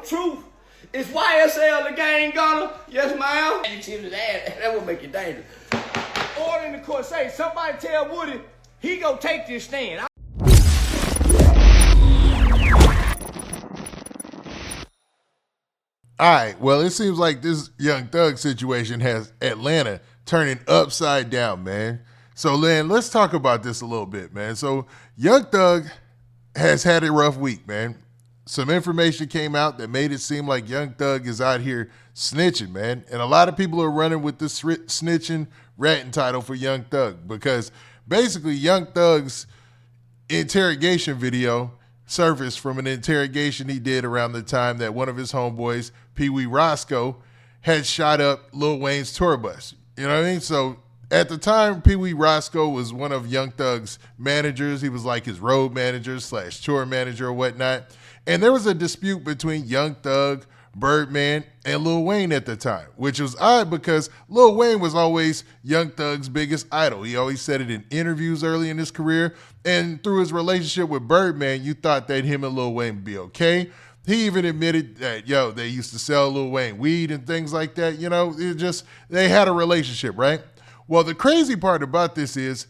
truth. Is YSL the gang, Gunna? Yes, ma'am. That will make you dangerous. Order in the court say, somebody tell Woody he go take this stand. All right, well, it seems like this Young Thug situation has Atlanta turning upside down, man. So, Len, let's talk about this a little bit, man. So, Young Thug has had a rough week, man. Some information came out that made it seem like Young Thug is out here snitching, man. And a lot of people are running with the snitching ratting title for Young Thug because basically Young Thug's interrogation video surfaced from an interrogation he did around the time that one of his homeboys, Pee Wee Roscoe, had shot up Lil Wayne's tour bus. You know what I mean? So at the time, Pee Wee Roscoe was one of Young Thug's managers. He was like his road manager / tour manager or whatnot. And there was a dispute between Young Thug, Birdman, and Lil Wayne at the time, which was odd because Lil Wayne was always Young Thug's biggest idol. He always said it in interviews early in his career. And through his relationship with Birdman, you thought that him and Lil Wayne would be okay. He even admitted that, they used to sell Lil Wayne weed and things like that. They had a relationship, right? Well, the crazy part about this is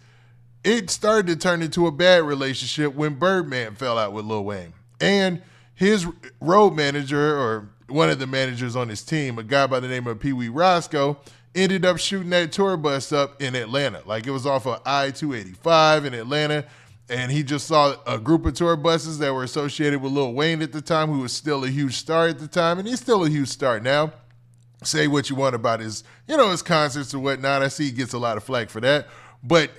it started to turn into a bad relationship when Birdman fell out with Lil Wayne. And his road manager, or one of the managers on his team, a guy by the name of Pee Wee Roscoe, ended up shooting that tour bus up in Atlanta. Like it was off of I-285 in Atlanta. And he just saw a group of tour buses that were associated with Lil Wayne at the time, who was still a huge star at the time. And he's still a huge star now. Say what you want about his concerts and whatnot. I see he gets a lot of flack for that. But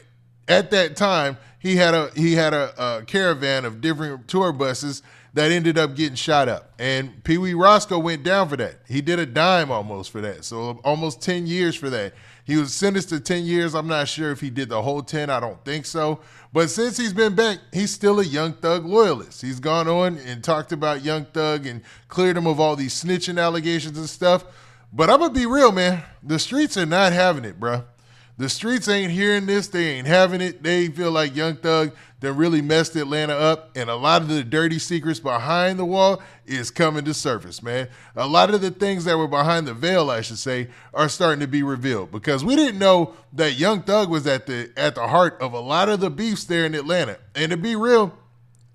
at that time, he had a caravan of different tour buses that ended up getting shot up. And Pee Wee Roscoe went down for that. He did a dime almost for that. So almost 10 years for that. He was sentenced to 10 years. I'm not sure if he did the whole 10. I don't think so. But since he's been back, he's still a Young Thug loyalist. He's gone on and talked about Young Thug and cleared him of all these snitching allegations and stuff. But I'm going to be real, man. The streets are not having it, bro. The streets ain't hearing this. They ain't having it. They feel like Young Thug done really messed Atlanta up. And a lot of the dirty secrets behind the wall is coming to surface, man. A lot of the things that were behind the veil, I should say, are starting to be revealed. Because we didn't know that Young Thug was at the heart of a lot of the beefs there in Atlanta. And to be real,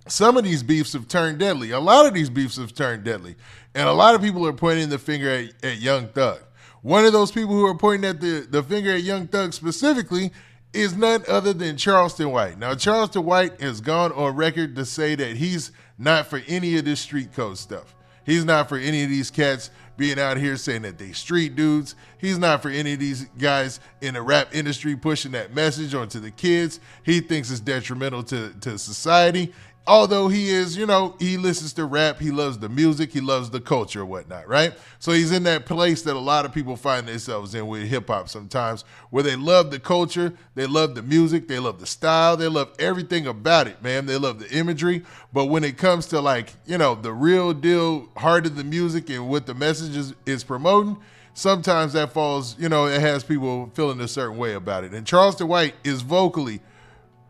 some of these beefs have turned deadly. A lot of these beefs have turned deadly. And a lot of people are pointing the finger at Young Thug. One of those people who are pointing at the finger at Young Thug specifically is none other than Charleston White. Now, Charleston White has gone on record to say that he's not for any of this street code stuff. He's not for any of these cats being out here saying that they street dudes. He's not for any of these guys in the rap industry pushing that message onto the kids. He thinks it's detrimental to society. Although he is, he listens to rap, he loves the music, he loves the culture and whatnot, right? So he's in that place that a lot of people find themselves in with hip-hop sometimes, where they love the culture, they love the music, they love the style, they love everything about it, man. They love the imagery. But when it comes to the real deal heart of the music and what the message is promoting, sometimes that falls, it has people feeling a certain way about it. And Charleston White is vocally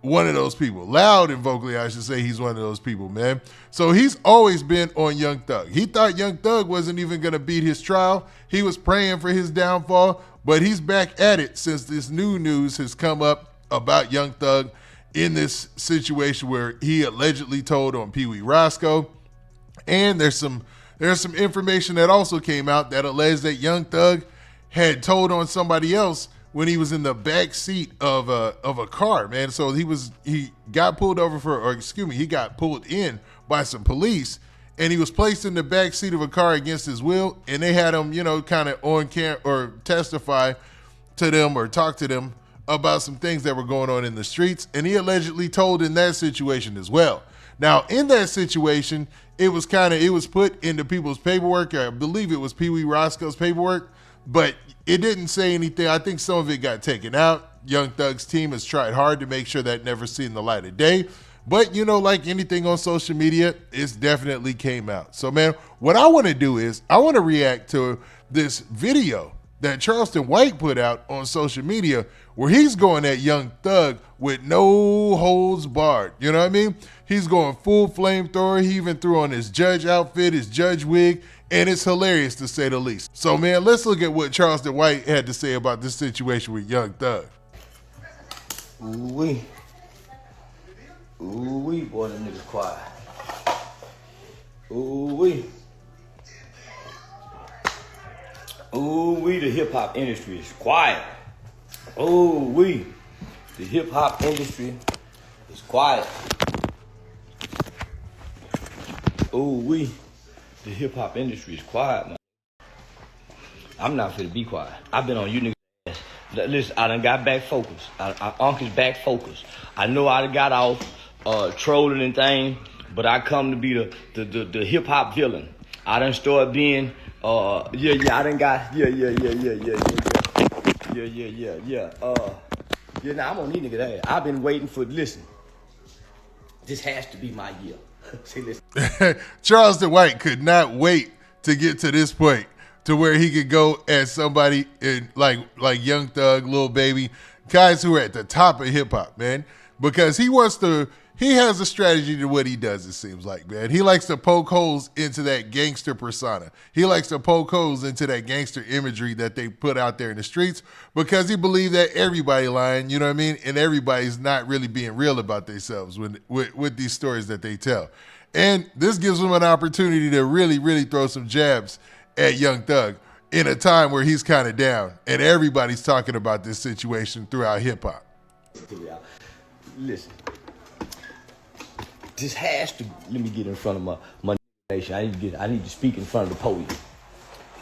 one of those people. Loud and vocally, I should say, he's one of those people, man. So he's always been on Young Thug. He thought Young Thug wasn't even going to beat his trial. He was praying for his downfall, but he's back at it since this new news has come up about Young Thug in this situation where he allegedly told on Pee Wee Roscoe. And there's some information that also came out that alleged that Young Thug had told on somebody else when he was in the back seat of a car, man. So he got pulled over he got pulled in by some police, and he was placed in the back seat of a car against his will, and they had him, kind of on camera or testify to them or talk to them about some things that were going on in the streets, and he allegedly told in that situation as well. Now, in that situation, it was put into people's paperwork. I believe it was Pee Wee Roscoe's paperwork, but it didn't say anything. I think some of it got taken out. Young Thug's team has tried hard to make sure that never seen the light of day. But, like anything on social media, it's definitely came out. So, man, what I want to do is I want to react to this video that Charleston White put out on social media, where he's going at Young Thug with no holds barred. You know what I mean? He's going full flamethrower. He even threw on his judge outfit, his judge wig, and it's hilarious to say the least. So, man, let's look at what Charleston White had to say about this situation with Young Thug. Ooh-wee. Ooh-wee, boy, them niggas quiet. Ooh-wee. Ooh-wee, the hip-hop industry is quiet. Ooh-wee, the hip-hop industry is quiet. Ooh-wee, the hip-hop industry is quiet, man. I'm not finna be quiet. I've been on you niggas' ass. Listen, I done got back focused. Uncle's back focused. I know I done got off trolling and things, but I come to be the hip-hop villain. I done started being, I done got, yeah, nah, I'm on these niggas' ass. I've been waiting for, listen, this has to be my year. See, listen. Charleston White could not wait to get to this point to where he could go at somebody in like Young Thug, Lil Baby, guys who are at the top of hip hop, man, because he has a strategy to what he does, it seems like, man. He likes to poke holes into that gangster persona. He likes to poke holes into that gangster imagery that they put out there in the streets because he believes that everybody lying, you know what I mean? And everybody's not really being real about themselves with these stories that they tell. And this gives him an opportunity to really, really throw some jabs at Young Thug in a time where he's kind of down and everybody's talking about this situation throughout hip hop. Listen. This has to, let me get in front of my nation. I need to speak in front of the podium.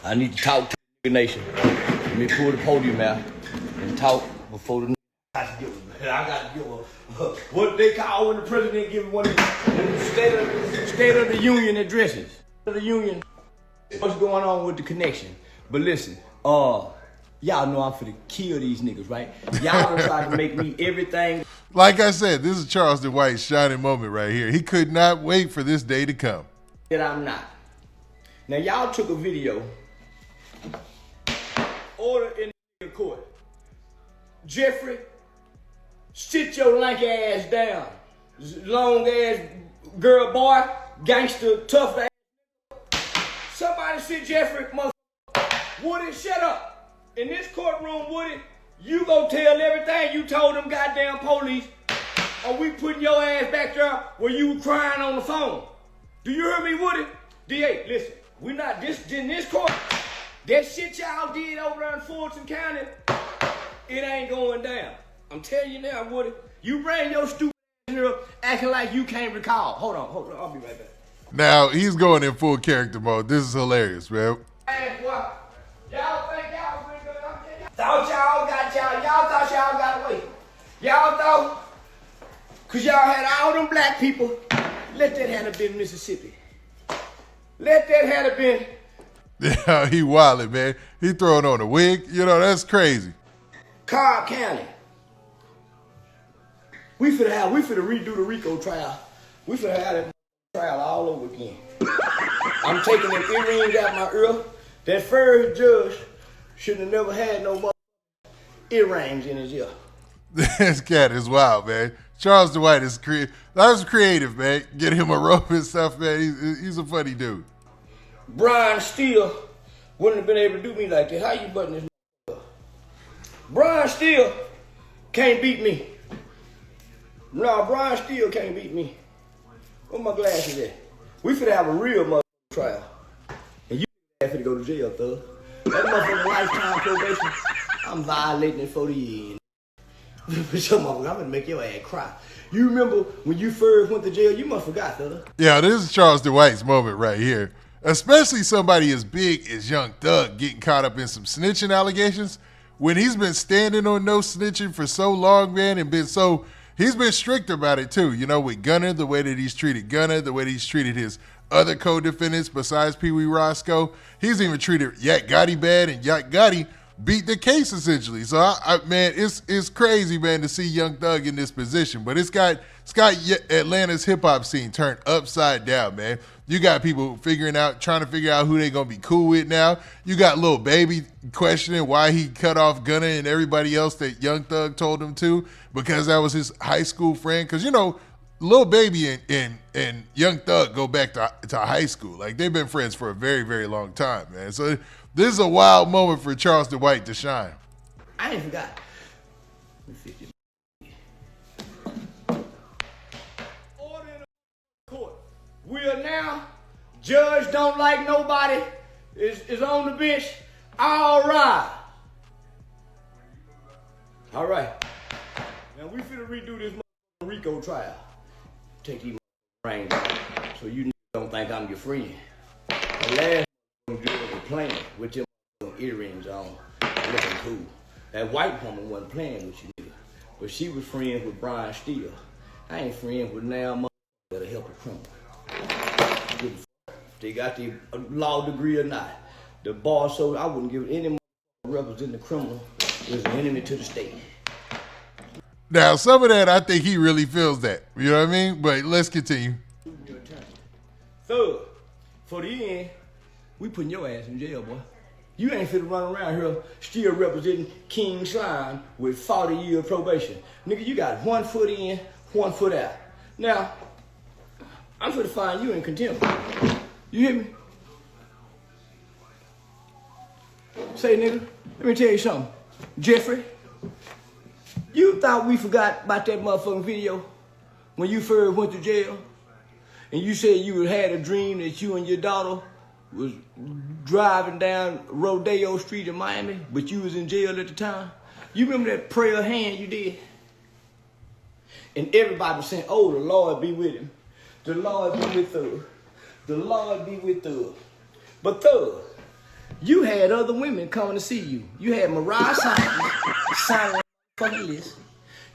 I need to talk to the nation. Let me pull the podium out and talk before the I got to give what they call when the president gives one of the state of the union addresses. The union, what's going on with the connection? But listen, y'all know I'm finna kill these niggas, right? Y'all done tried to make me everything. Like I said, this is Charleston White's shining moment right here. He could not wait for this day to come. That I'm not. Now, y'all took a video, order in the court. Jeffrey, sit your lanky ass down. Long ass girl boy, gangster, tough ass. Somebody sit Jeffrey, motherfucker. Woody, shut up. In this courtroom, Woody, you go tell everything you told them goddamn police, or we putting your ass back there where you were crying on the phone. Do you hear me, Woody? DA, listen, we not in this court. That shit y'all did over there in Fulton County, it ain't going down. I'm telling you now, Woody, you bring your stupid ass here acting like you can't recall. Hold on, I'll be right back. Now, he's going in full character mode. This is hilarious, man. Hey, what? Y'all think y'all pretty good? Thought y'all thought y'all got away. Y'all thought, cause y'all had all them black people, let that have been Mississippi. Let that have been. Yeah, he wildin', man. He throwing on a wig. You know, that's crazy. Cobb County. We finna redo the RICO trial. We finna have that trial all over again. I'm taking them earrings out my ear. That first judge should have never had no earrings in his ear. This cat is wild, man. Charleston White is creative. That was creative, man. Get him a rope and stuff, man. He's a funny dude. Brian Steele wouldn't have been able to do me like that. How you button this up? Brian Steele can't beat me. No, Brian Steele can't beat me. Where my glasses at? We finna have a real mother trial. And you finna go to jail, thug. That motherfucker lifetime probation. I'm violating it for the year. I'm gonna make your ass cry. You remember when you first went to jail? You must forgot, thug. Yeah, this is Charleston White's moment right here. Especially somebody as big as Young Thug getting caught up in some snitching allegations when he's been standing on no snitching for so long, man, and he's been strict about it too. You know, with Gunna, the way that he's treated Gunna, the way that he's treated his other co-defendants besides Pee Wee Roscoe. He's even treated Yak Gotti bad, and Yak Gotti beat the case essentially. So man, it's crazy, man, to see Young Thug in this position. But it's got Atlanta's hip hop scene turned upside down, man. You got people trying to figure out who they gonna be cool with now. You got Lil Baby questioning why he cut off Gunna and everybody else that Young Thug told him to, because that was his high school friend. Because Lil Baby and Young Thug go back to high school. Like, they've been friends for a very, very long time, man. So this is a wild moment for Charleston White to shine. I ain't forgot. Order in the court. We are now, judge don't like nobody, is on the bench. All right. All right. Now we finna redo this RICO trial. Take these brains out so you don't think I'm your friend. The last judge was playing with your earrings on, looking cool. That white woman wasn't playing with you, nigga, but she was friends with Brian Steele. I ain't friends with now mother that'll help a criminal. If they got the law degree or not. The bar, so I wouldn't give any representing the criminal is an enemy to the state. Now, some of that, I think he really feels that. You know what I mean? But let's continue. Third, for the end, we putting your ass in jail, boy. You ain't finna run around here still representing King Slime with 40 years probation. Nigga, you got 1 foot in, 1 foot out. Now, I'm finna find you in contempt. You hear me? Say, nigga, let me tell you something. Jeffrey, you thought we forgot about that motherfucking video when you first went to jail? And you said you had a dream that you and your daughter was driving down Rodeo Street in Miami, but you was in jail at the time? You remember that prayer hand you did? And everybody was saying, oh, the Lord be with him. The Lord be with Thug. The Lord be with Thug. But Thug, you had other women coming to see you. You had Mariah signing on the fucking list.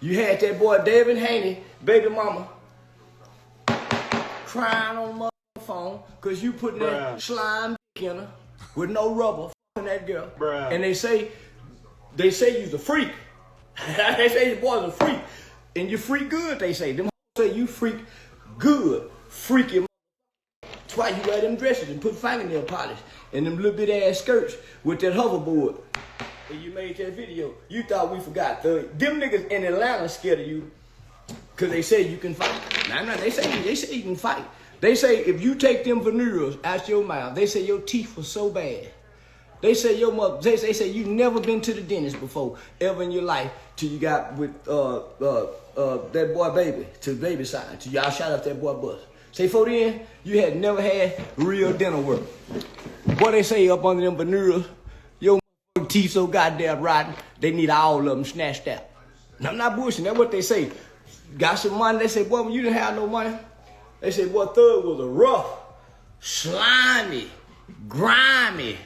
You had that boy David Haney, baby mama, crying on the phone because you putting that slime in her with no rubber fucking that girl. Bruh. And they say you's a freak. They say your boy's a freak. And you freak good, they say. Them say you freak good. Freaky. That's why you wear them dresses and put fingernail polish and them little bit ass skirts with that hoverboard. And you made that video. You thought we forgot. Them niggas in Atlanta scared of you because they say you can fight. Nah, they say you can fight. They say if you take them veneers out your mouth, they say your teeth were so bad. They say your mother. They say you never been to the dentist before ever in your life till you got with that boy Baby to Baby side till y'all shot up that boy bus. Say for then you had never had real dental work. Boy, they say up under them veneers, your teeth so goddamn rotten, they need all of them snatched out. And I'm not bullshitting. That's what they say. Got some money? They say, boy, when you didn't have no money, they say, boy, Thug was a rough, slimy, grimy,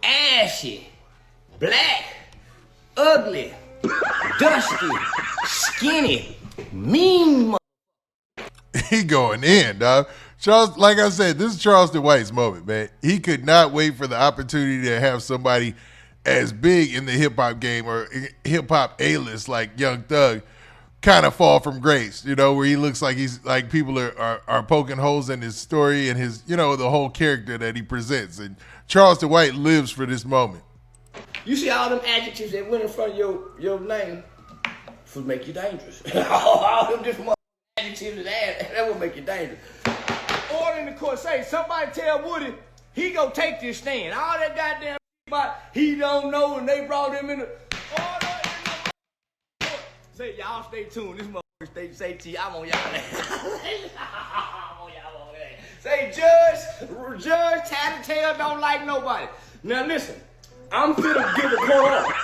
ashy, black, ugly, dusty, skinny, mean. He going in, dog. Charles, like I said, this is Charleston White's moment, man. He could not wait for the opportunity to have somebody as big in the hip hop game or hip hop A-list like Young Thug kind of fall from grace, where he looks like he's like people are poking holes in his story and his, the whole character that he presents. And Charleston White lives for this moment. You see all them adjectives that went in front of your name for make you dangerous. All them different adjectives that would make you dangerous. Order in the court say, somebody tell Woody he gonna take this stand. All that goddamn about he don't know and they brought him in the order in the court. Say, y'all stay tuned. This motherfucker stay to you. I'm on y'all ass. Say, Judge Tattletale don't like nobody. Now listen, I'm finna give a court order.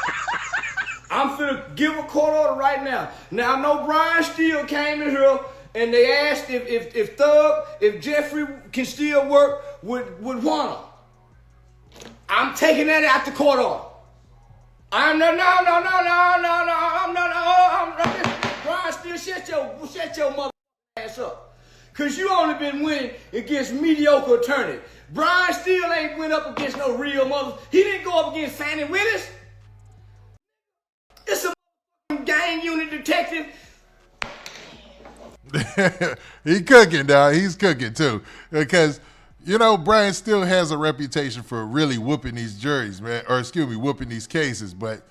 I'm finna give a court order right now. Now I know Brian Steele came in here and they asked if Jeffrey can still work with Warner. I'm taking that out the court order. I'm no. Brian Steele, shut your mother ass up. Cause you only been winning against mediocre attorneys. Brian Steele ain't went up against no real mother. He didn't go up against Fannie Willis. This a gang unit detective. He cooking, dog. He's cooking too. Because, you know, Brian still has a reputation for really whooping these juries, man. Or excuse me, whooping these cases. But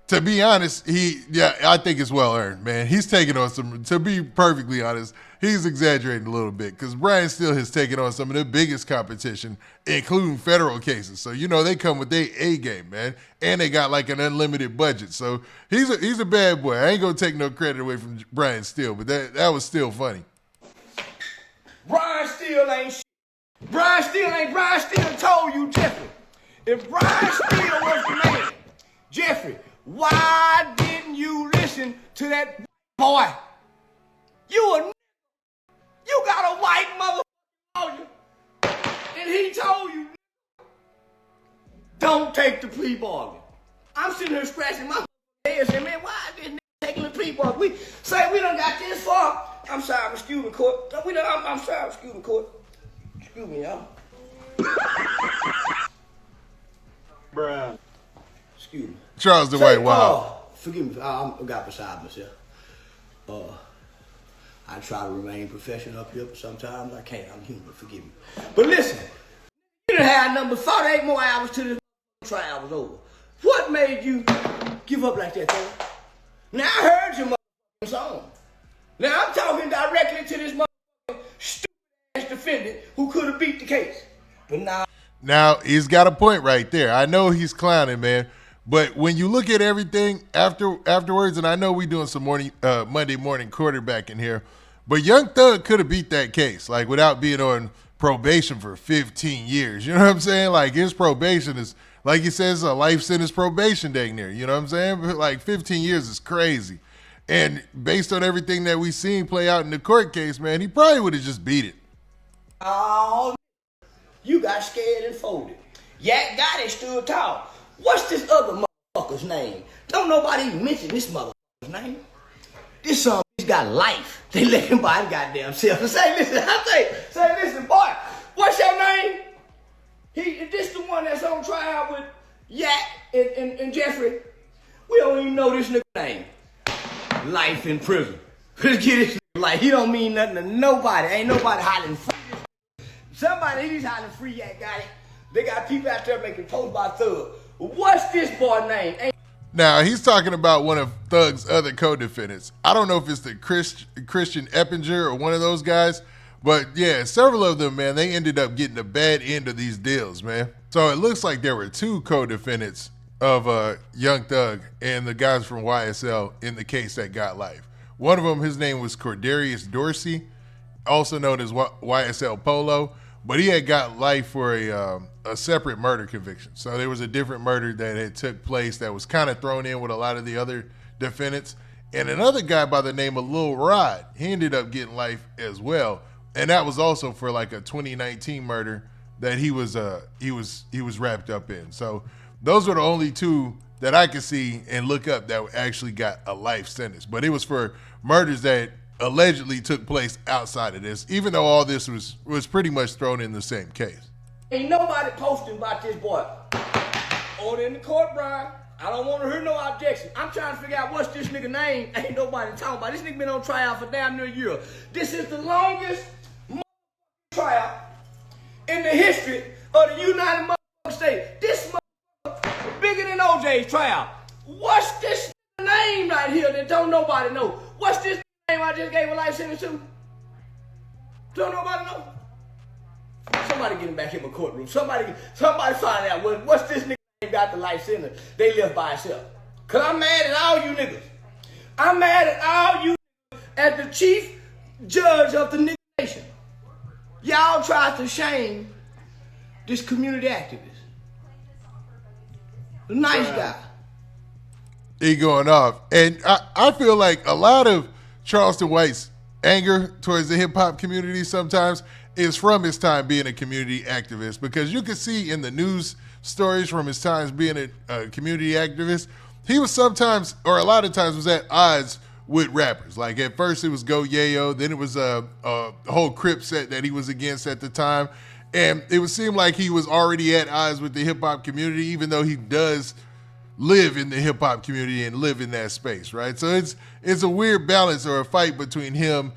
to be honest, I think it's well earned, man. He's taking on some, to be perfectly honest, he's exaggerating a little bit because Brian still has taken on some of the biggest competition, including federal cases. So, you know, they come with their A game, man. And they got like an unlimited budget. So he's a bad boy. I ain't going to take no credit away from Brian Steele, but that was still funny. Brian Steele ain't shit. Brian Steele told you, Jeffrey. If Brian Steele was the man, Jeffrey, why didn't you listen to that boy? You got a white motherfucker on you. And he told you, don't take the plea bargain. I'm sitting here scratching my head saying, man, why is this nigga taking the plea bargain? We say we done got this far. I'm sorry, excuse me, court. I'm sorry, excuse me, court. Excuse me, y'all. Bruh. Excuse me. Charleston White, wow. Forgive me, I got beside myself. I try to remain professional up here, but sometimes I can't. I'm human, forgive me. But listen, you done had number 48 more hours till this trial was over. What made you give up like that, though? Now I heard your motherfucking song. Now I'm talking directly to this motherfucking stupid-ass defendant who could have beat the case. But now, he's got a point right there. I know he's clowning, man. But when you look at everything afterwards, and I know we doing some Monday morning quarterback in here, but Young Thug could have beat that case, like without being on probation for 15 years. You know what I'm saying? Like his probation is, like he says, a life sentence probation dang near. You know what I'm saying? But like 15 years is crazy. And based on everything that we seen play out in the court case, man, he probably would have just beat it. Oh, you got scared and folded. Yak got it, stood tall. What's this other motherfucker's name? Don't nobody even mention this motherfucker's name. This son he's got life. They let him by his goddamn self. Say, listen, boy, what's your name? This the one that's on trial with Yak and Jeffrey. We don't even know this nigga name. Life in prison. Let's get this nigga life. He don't mean nothing to nobody. Ain't nobody hiding free. Somebody, he's hiding free, Yak got it. They got people out there making posts by Thug. What's this boy name? Now, he's talking about one of Thug's other co-defendants. I don't know if it's the Christian Eppinger or one of those guys, but yeah, several of them, man, they ended up getting a bad end of these deals, man. So it looks like there were two co-defendants of Young Thug and the guys from YSL in the case that got life. One of them, his name was Cordarius Dorsey, also known as YSL Polo, but he had got life for a separate murder conviction. So there was a different murder that had took place that was kind of thrown in with a lot of the other defendants. And another guy by the name of Lil Rod, he ended up getting life as well. And that was also for like a 2019 murder that he was wrapped up in. So those were the only two that I could see and look up that actually got a life sentence. But it was for murders that allegedly took place outside of this, even though all this was pretty much thrown in the same case. Ain't nobody posting about this boy. Order in the court, Brian. I don't want to hear no objection. I'm trying to figure out what's this nigga name. Ain't nobody talking about. This nigga been on trial for damn near a year. This is the longest trial in the history of the United States. This bigger than OJ's trial. What's this name right here that don't nobody know? What's this name I just gave a life sentence to? Don't nobody know? Somebody get him back in my courtroom. Somebody find out what's this nigga name got the life sentence. They live by itself. Cause I'm mad at all you niggas. I'm mad at all you niggas as the chief judge of the nigga nation. Y'all tried to shame this community activist. The nice guy. He going off. And I feel like a lot of Charleston White's anger towards the hip-hop community sometimes is from his time being a community activist, because you can see in the news stories from his times being a community activist, he was sometimes, or a lot of times, was at odds with rappers. Like at first it was Go Yayo, then it was a whole Crip set that he was against at the time, and it would seem like he was already at odds with the hip-hop community, even though he does live in the hip hop community and live in that space, right? So it's a weird balance or a fight between him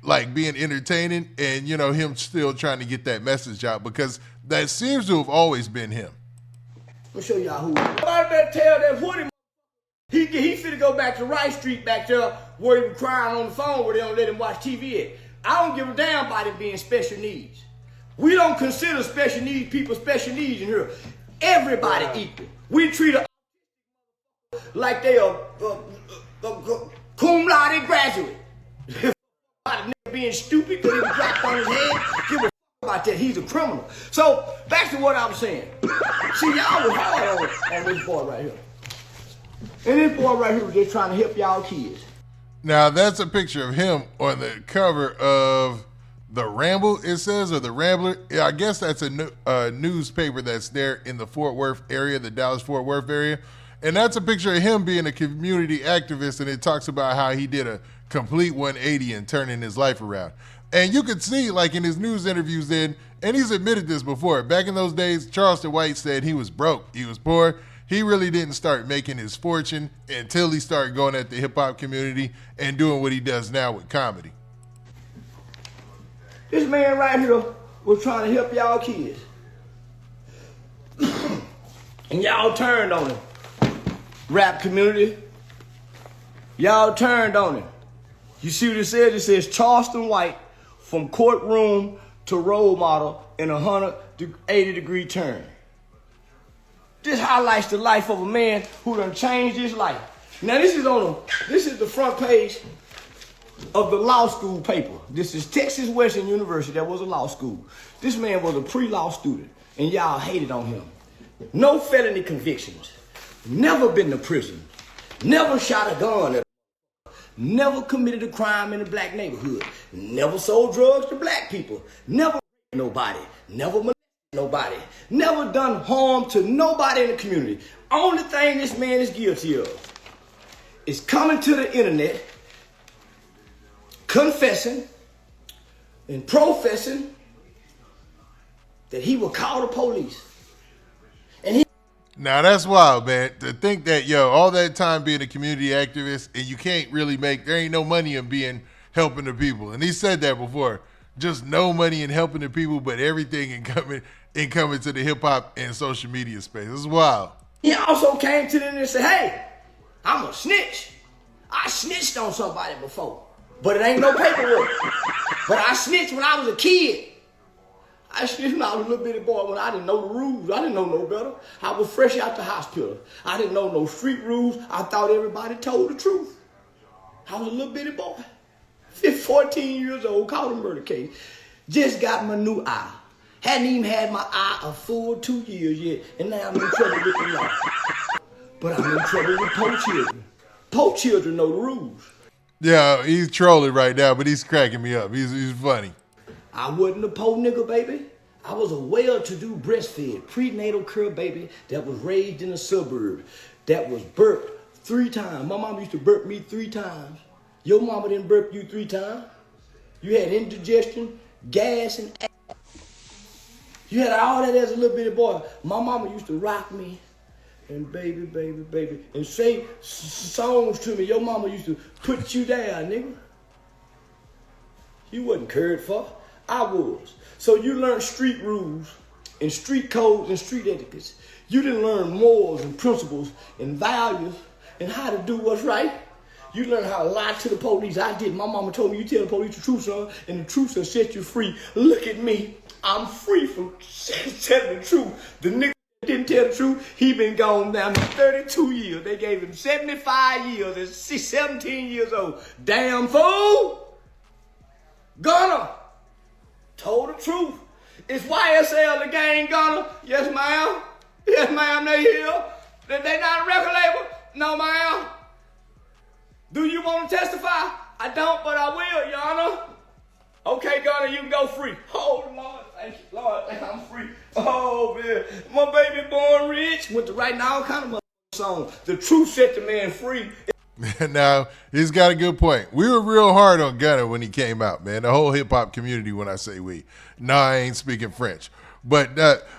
like being entertaining and, you know, him still trying to get that message out, because that seems to have always been him. I'll show y'all who he is. I better tell that Woody he finna go back to Rice Street back there where he was crying on the phone where they don't let him watch TV at. I don't give a damn about him being special needs. We don't consider special needs people special needs in here. Everybody equal. We treat a like they a cum laude graduate. Being stupid because he was dropped on his head. Give a fuck about that. He's a criminal. So back to what I was saying. See, y'all was hard on this boy right here. And this boy right here was just trying to help y'all kids. Now that's a picture of him on the cover of the Ramble, it says, or the Rambler. I guess that's a newspaper that's there in the Fort Worth area, the Dallas-Fort Worth area. And that's a picture of him being a community activist, and it talks about how he did a complete 180 and turning his life around. And you could see, like in his news interviews then, and he's admitted this before, back in those days, Charleston White said he was broke, he was poor. He really didn't start making his fortune until he started going at the hip-hop community and doing what he does now with comedy. This man right here was trying to help y'all kids. And y'all turned on him. Rap community, y'all turned on him. You see what it says? It says Charleston White from courtroom to role model in a 180-degree turn. This highlights the life of a man who done changed his life. Now this is the front page of the law school paper. This is Texas Western University. That was a law school. This man was a pre-law student, and y'all hated on him. No felony convictions. Never been to prison. Never shot a gun. Never committed a crime in a black neighborhood. Never sold drugs to black people. Never raped nobody. Never molested nobody. Never done harm to nobody in the community. Only thing this man is guilty of is coming to the internet, confessing and professing that he will call the police. Now that's wild, man. To think that, all that time being a community activist and you can't really there ain't no money in helping the people. And he said that before. Just no money in helping the people, but everything in coming to the hip hop and social media space. It's wild. He also came to them and said, hey, I'm a snitch. I snitched on somebody before, but it ain't no paperwork. But I snitched when I was a kid. I snitched when I was a little bitty boy when I didn't know the rules. I didn't know no better. I was fresh out the hospital. I didn't know no street rules. I thought everybody told the truth. I was a little bitty boy. 14 years old, caught a murder case. Just got my new eye. Hadn't even had my eye a full 2 years yet, and now I'm in trouble with the law. But I'm in trouble with poor children. Poor children know the rules. Yeah, he's trolling right now, but he's cracking me up. He's funny. I wasn't a poor nigga, baby. I was a well-to-do breastfed prenatal care baby that was raised in a suburb, that was burped 3 times. My mama used to burp me 3 times. Your mama didn't burp you 3 times. You had indigestion, gas, and ass. You had all that as a little bitty boy. My mama used to rock me and baby, baby, baby, and say songs to me. Your mama used to put you down, nigga. You wasn't cared for. I was. So you learned street rules and street codes and street etiquettes. You didn't learn morals and principles and values and how to do what's right. You learned how to lie to the police. I did. My mama told me, you tell the police the truth, son, and the truth will set you free. Look at me. I'm free from telling the truth. The nigga didn't tell the truth. He been gone down 32 years. They gave him 75 years at 17 years old. Damn fool. Gunna told the truth. Is YSL the gang, Gunna? Yes, ma'am. Yes, ma'am, they here. They not a record label? No, ma'am. Do you want to testify? I don't, but I will, Your Honor. Okay, Gunna, you can go free. Oh, Lord, thank you, Lord, I'm free. Oh, man, my baby born rich. Went to writing all kind of songs. The truth set the man free. Now, he's got a good point. We were real hard on Gunna when he came out, man. The whole hip-hop community, when I say we. No, I ain't speaking French. But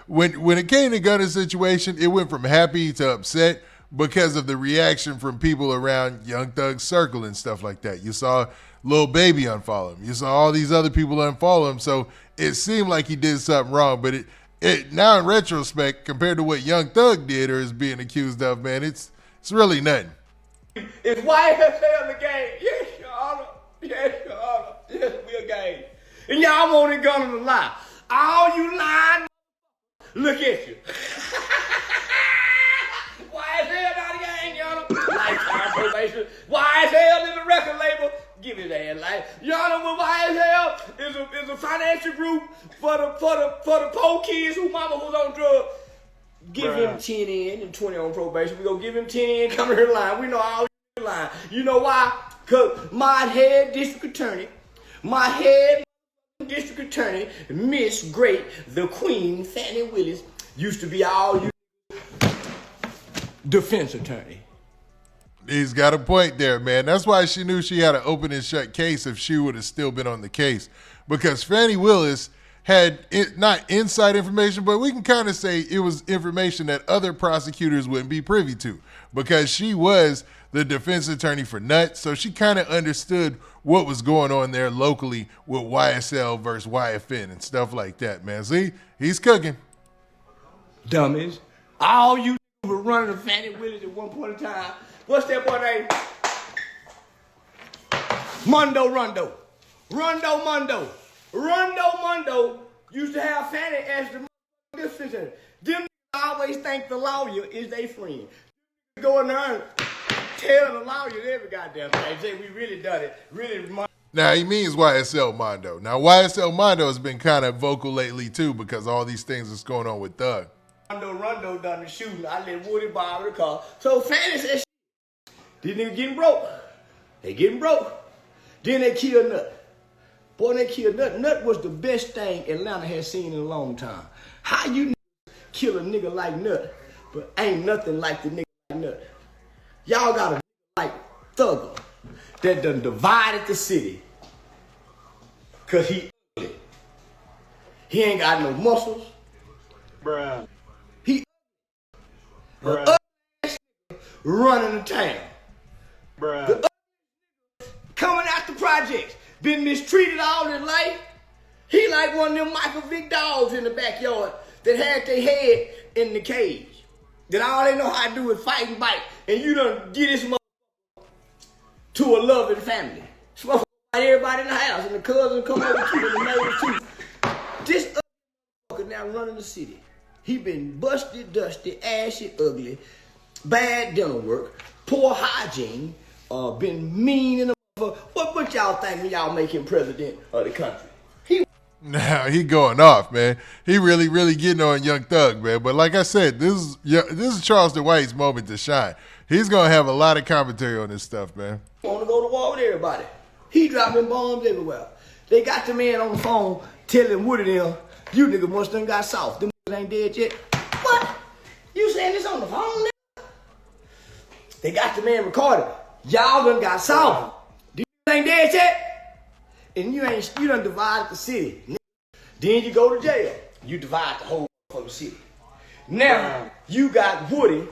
when it came to Gunna's situation, it went from happy to upset. because of the reaction from people around Young Thug's circle and stuff like that. You saw Lil Baby unfollow him. You saw all these other people unfollow him. So it seemed like he did something wrong. But it now in retrospect, compared to what Young Thug did or is being accused of, man, it's really nothing. It's YSL the game. Yes, Your Honor. Yes, Your Honor. Yes, we a game. And y'all wanted Gunna to lie. All you lying, look at you. YSL not a gang, Your Honor. Lifetime probation. YSL is a record label. Give his ass life. Your Honor, with YSL is a financial group for the poor kids who mama was on drugs. Give him 10 in and 20 on probation. We gonna give him 10 in, come here line. We know all you lying. You know why? Cause my head district attorney, Miss Great, the Queen, Fannie Willis, used to be all you defense attorney. He's got a point there, man. That's why she knew she had an open and shut case if she would have still been on the case. Because Fannie Willis had not inside information, but we can kind of say it was information that other prosecutors wouldn't be privy to. Because she was the defense attorney for Nuts, so she kind of understood what was going on there locally with YSL versus YFN and stuff like that, man. See, he's cooking. Dummies. All you were running the Fannie Willis at one point in time. What's that boy name? Rondo Mondo used to have Fannie as the defense attorney. Them always think the lawyer is their friend. Go in there and tell the lawyer every goddamn thing. Say we really done it. Really. Now, he means YSL Mondo. Now, YSL Mondo has been kind of vocal lately, too, because all these things that's going on with Thug. Rondo done the shooting. I let Woody borrow the car. So Fannie said, these niggas getting broke. They getting broke. Then they killed Nut. Boy, they killed Nut. Nut was the best thing Atlanta has seen in a long time. How you kill a nigga like Nut, but ain't nothing like the nigga like Nut? Y'all got a nigga like Thugger that done divided the city. Cause he ugly. He ain't got no muscles. Bruh. He ugly running the town. Bruh. The coming out the projects, been mistreated all his life. He like one of them Michael Vick dogs in the backyard that had their head in the cage. That all they know how to do is fight and bite. And you done get this motherfucker to a loving family. This motherfucker everybody in the house, and the cousins come over too, and the neighbors too. This motherfucker now running the city. He been busted, dusty, ashy, ugly, bad dental work, poor hygiene, been mean in the motherfucker. What y'all think when y'all make him president of the country? Now he going off, man. He really getting on Young Thug, man. But like I said, this is Charleston White's moment to shine. He's gonna have a lot of commentary on this stuff, man. Want to go to war with everybody. He dropping bombs everywhere. They got the man on the phone telling Woody them, you nigga must done got soft. Them niggas ain't dead yet. What? You saying this on the phone, nigga? They got the man recorded. Y'all done got soft. These ain't dead yet. And you done divided the city. Then you go to jail. You divide the whole fucking city. Now you got Woody.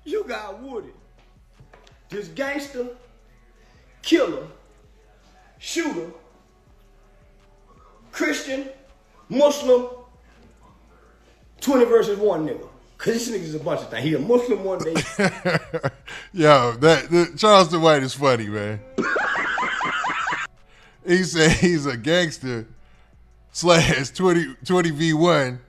You got Woody. This gangster, killer, shooter, Christian, Muslim, 20 versus 1 nigga. Cause this nigga's a bunch of things. He a Muslim one day. Yo, Charleston White is funny, man. He said he's a gangster / 20v1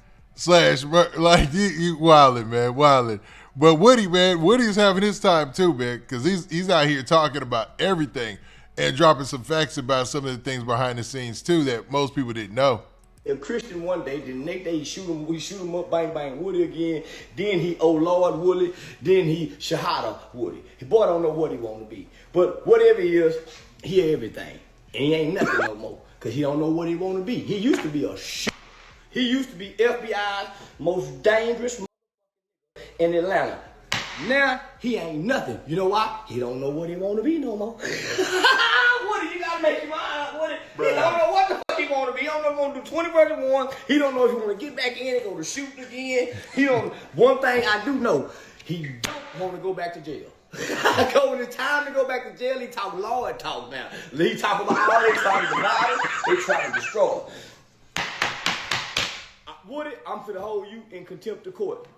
/ like you wildin', man, wildin'. But Woody, man, Woody's having his time too, man, because he's out here talking about everything and dropping some facts about some of the things behind the scenes too that most people didn't know. A Christian one day, the next day we shoot him up, bang bang Woody again. Then he oh Lord Woody, then he Shahada Woody. He boy don't know what he want to be, but whatever he is, he everything, and he ain't nothing no more, cause he don't know what he want to be. He used to be he used to be FBI's most dangerous in Atlanta. Now he ain't nothing. You know why? He don't know what he want to be no more. Woody, you gotta make your mind up, Woody. He don't know what the fuck he want to be. He don't know what to 20 versus 1. He don't know if he want to get back in and go to shooting again. He don't. One thing I do know, he don't want to go back to jail. When it's time to go back to jail, he talk law and talk now. He talk about how they trying to divide it, they trying to destroy it. Woody, I'm finna hold you in contempt of court.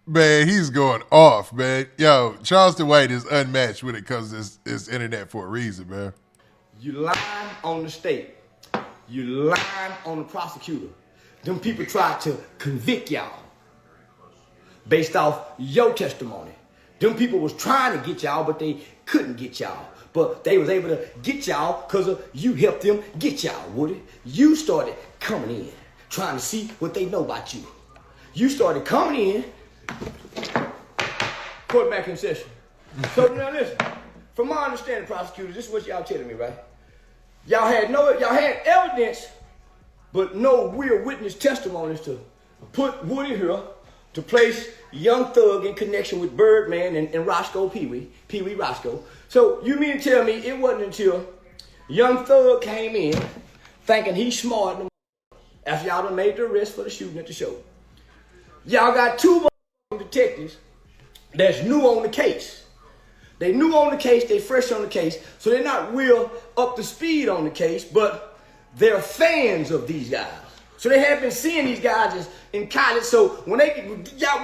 Man, he's going off, man. Yo, Charleston White is unmatched when it comes to this internet for a reason, man. You lying on the state. You lying on the prosecutor. Them people tried to convict y'all based off your testimony. Them people was trying to get y'all, but they couldn't get y'all. But they was able to get y'all because you helped them get y'all, Woody. You started coming in, trying to see what they know about you. You started coming in. Court back in session. So now listen, from my understanding, prosecutors, this is what y'all telling me, right? Y'all had evidence, but no real witness testimonies to put Woody here to place Young Thug in connection with Birdman and Roscoe Pee-wee Roscoe. So you mean to tell me it wasn't until Young Thug came in thinking he's smart after y'all done made the arrest for the shooting at the show. Y'all got two detectives that's new on the case. They new on the case, they fresh on the case, so they're not real up to speed on the case, but they're fans of these guys. So they have been seeing these guys in college. So when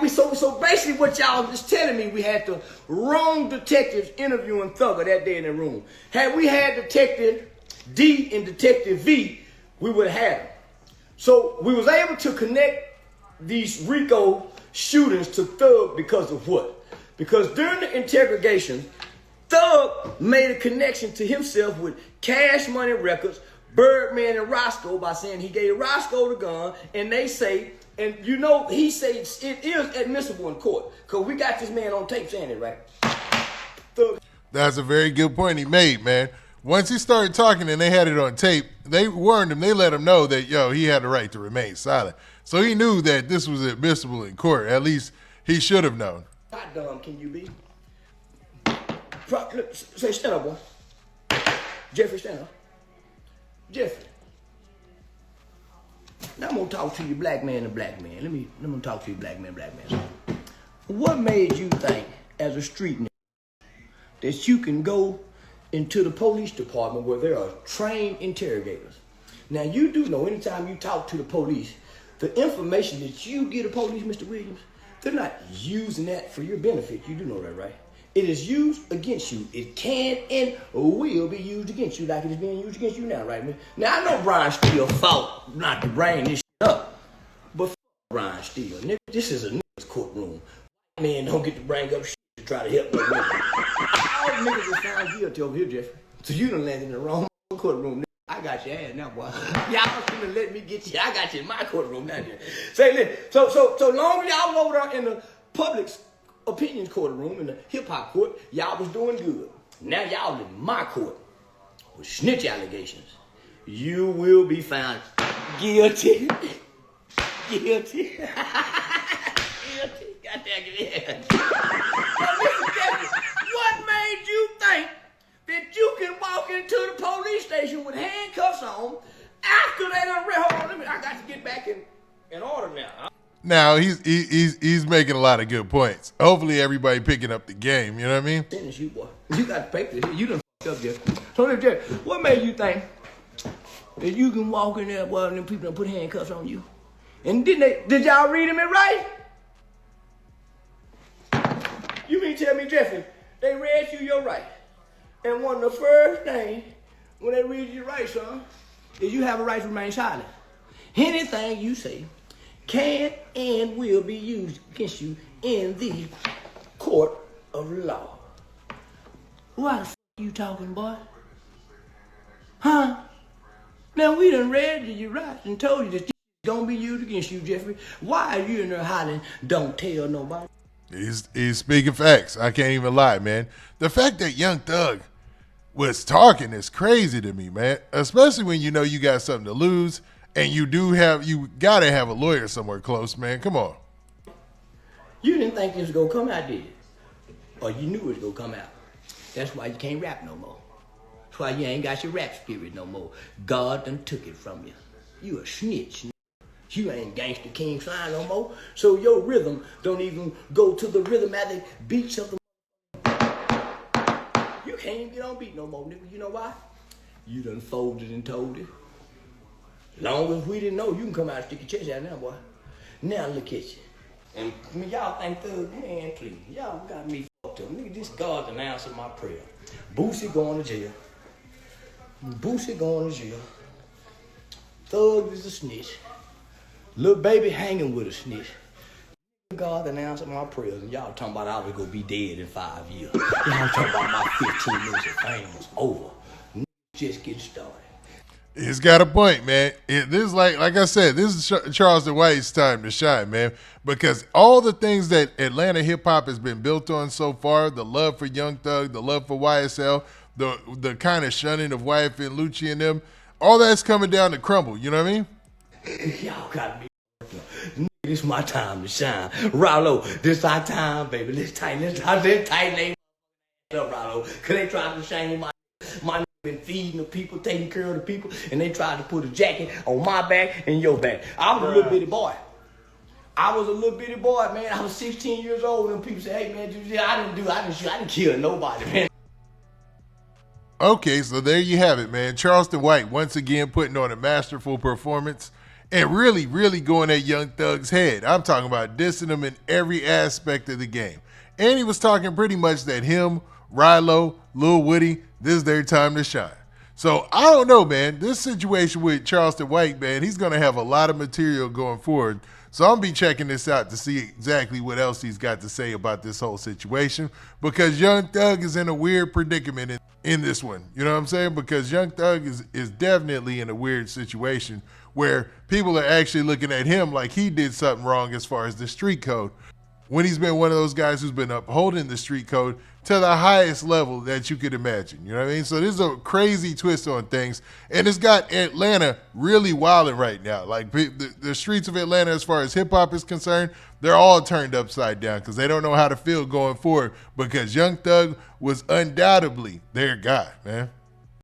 so basically what y'all is telling me, we had the wrong detectives interviewing Thugger that day in the room. Had we had Detective D and Detective V, we would have had them. So we was able to connect these RICO shootings to Thug because of what? Because during the interrogation, Thug made a connection to himself with Cash Money Records, Birdman, and Roscoe by saying he gave Roscoe the gun, and they say, and you know, he says it is admissible in court because we got this man on tape saying it, right? Thug. That's a very good point he made, man. Once he started talking and they had it on tape, they warned him, they let him know that, he had the right to remain silent. So he knew that this was admissible in court. At least he should have known. How dumb can you be? Say, stand up, boy. Jeffrey, stand up. Jeffrey. Now I'm gonna talk to you, black man to black man. Let me talk to you, black man. What made you think, as a street nigga, that you can go into the police department where there are trained interrogators? Now you do know, anytime you talk to the police, the information that you get of police, Mr. Williams, they're not using that for your benefit. You do know that, right? It is used against you. It can and will be used against you like it is being used against you now, right, man? Now, I know Brian Steele fought not to bring this shit up, but Brian Steele, nigga, this is a nigga's courtroom. Man, don't get to bring up shit to try to help no nigga. All niggas are found guilty over here, Jeffrey. So you done landed in the wrong courtroom, nigga. I got your ass now, boy. Y'all gonna let me get you. I got you in my courtroom now. Say, listen. So long as y'all was over there in the public's opinions courtroom, in the hip hop court, y'all was doing good. Now y'all in my court with snitch allegations. You will be found guilty. Guilty. Guilty. Goddamn it. What made you think that you can walk into the police station with handcuffs on after they done hold on, I got to get back in order now. Now he's making a lot of good points. Hopefully everybody picking up the game, you know what I mean? Finish you, boy. You got to pay this. You done f***ed up, Jeff. So Jeff, what made you think that you can walk in there while them people done put handcuffs on you? And did y'all read him it right? You mean tell me, Jeffrey, they read you your right. And one of the first things when they read you right, son, is you have a right to remain silent. Anything you say can and will be used against you in the court of law. Why the f*** you talking, boy? Huh? Now we done read you right and told you that this is gonna be used against you, Jeffrey. Why are you in there hollering, don't tell nobody? He's speaking facts. I can't even lie, man. The fact that Young Thug was talking is crazy to me, man. Especially when you know you got something to lose and you gotta have a lawyer somewhere close, man. Come on. You didn't think this was gonna come out, did you? Or you knew it was gonna come out. That's why you can't rap no more. That's why you ain't got your rap spirit no more. God done took it from you. You a snitch. You ain't Gangsta King Slime no more. So your rhythm don't even go to the rhythmatic beats of the. You can't even get on beat no more, nigga. You know why? You done folded and told it. Long as we didn't know, you can come out and stick your chest out now, boy. Now look at you. And I mean, y'all think Thug, man, please. Y'all got me fucked up. Nigga, this God's an answer my prayer. Boosie going to jail. Boosie going to jail. Thug is a snitch. Little baby hanging with a snitch. God done answered my prayers, and y'all talking about I was gonna be dead in 5 years. Y'all talking about my 15 minutes of fame was over. Just getting started. He's got a point, man. This is like I said, this is Charleston White's time to shine, man. Because all the things that Atlanta hip hop has been built on so far, the love for Young Thug, the love for YSL, the kind of shunning of YFN Lucci and them, all that's coming down to crumble. You know what I mean? Y'all got me. This my time to shine. Rollo, this our time, baby. Let's tighten they up, Rollo. Cause they tried to shame my been feeding the people, taking care of the people, and they tried to put a jacket on my back and your back. I was a little bitty boy. I man. I was 16 years old, and people say, hey man, I didn't kill nobody, man. Okay, so there you have it, man. Charleston White once again putting on a masterful performance and really, really going at Young Thug's head. I'm talking about dissing him in every aspect of the game. And he was talking pretty much that him, Rilo, Lil Woody, this is their time to shine. So I don't know, man. This situation with Charleston White, man, he's going to have a lot of material going forward. So I'm going to be checking this out to see exactly what else he's got to say about this whole situation, because Young Thug is in a weird predicament in this one. You know what I'm saying? Because Young Thug is definitely in a weird situation where people are actually looking at him like he did something wrong as far as the street code, when he's been one of those guys who's been upholding the street code to the highest level that you could imagine. You know what I mean? So this is a crazy twist on things, and it's got Atlanta really wilding right now. Like the streets of Atlanta, as far as hip hop is concerned, they're all turned upside down because they don't know how to feel going forward, because Young Thug was undoubtedly their guy, man.